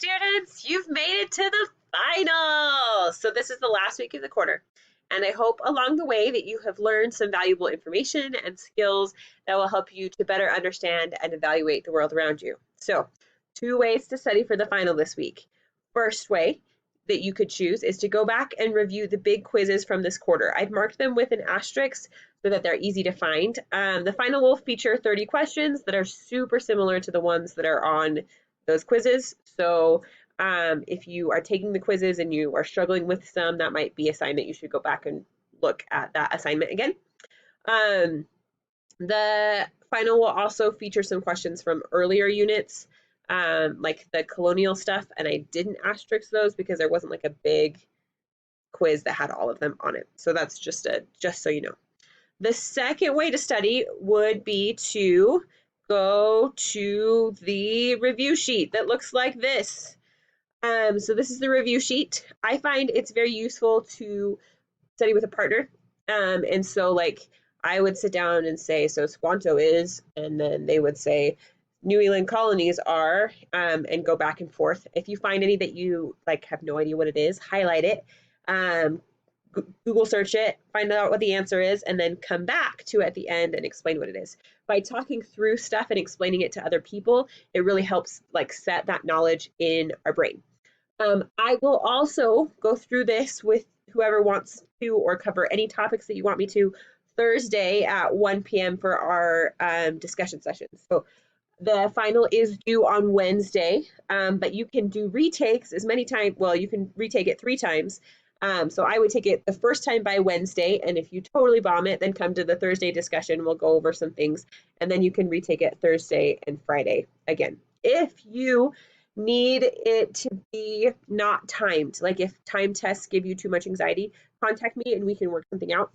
students, you've made it to the finals. So this is the last week of the quarter. And I hope along the way that you have learned some valuable information and skills that will help you to better understand and evaluate the world around you. So 2 ways to study for the final this week. First way that you could choose is to go back and review the big quizzes from this quarter. I've marked them with an asterisk so that they're easy to find. The final will feature 30 questions that are super similar to the ones that are on those quizzes. So if you are taking the quizzes and you are struggling with some, that might be a sign that you should go back and look at that assignment again. The final will also feature some questions from earlier units, like the colonial stuff, and I didn't asterisk those because there wasn't like a big quiz that had all of them on it. So that's just so you know. The second way to study would be to go to the review sheet that looks like this. So this is the review sheet. I find it's very useful to study with a partner. And so like I would sit down and say, so Squanto is, and then they would say, New England colonies are, and go back and forth. If you find any that you like have no idea what it is, highlight it, Google search it, find out what the answer is, and then come back to it at the end and explain what it is. By talking through stuff and explaining it to other people, it really helps like set that knowledge in our brain. I will also go through this with whoever wants to, or cover any topics that you want me to, Thursday at 1 p.m. for our discussion sessions. So the final is due on Wednesday, but you can do retakes as many times. Well, you can retake it 3 times. So I would take it the first time by Wednesday, and if you totally bomb it, then come to the Thursday discussion. We'll go over some things, and then you can retake it Thursday and Friday again. If you need it to be not timed, like if time tests give you too much anxiety, contact me and we can work something out.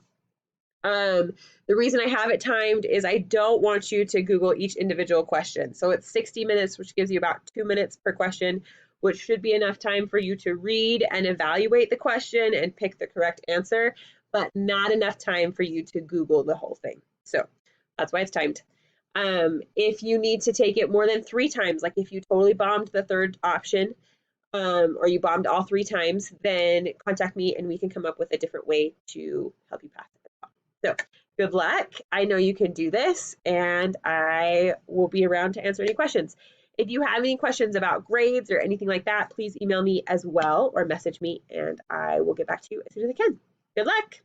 The reason I have it timed is I don't want you to Google each individual question. So it's 60 minutes, which gives you about 2 minutes per question, which should be enough time for you to read and evaluate the question and pick the correct answer, but not enough time for you to Google the whole thing. So that's why it's timed. If you need to take it more than 3 times, like if you totally bombed the third option, or you bombed all 3 times, then contact me and we can come up with a different way to help you pass it. So good luck. I know you can do this, and I will be around to answer any questions. If you have any questions about grades or anything like that, please email me as well or message me, and I will get back to you as soon as I can. Good luck.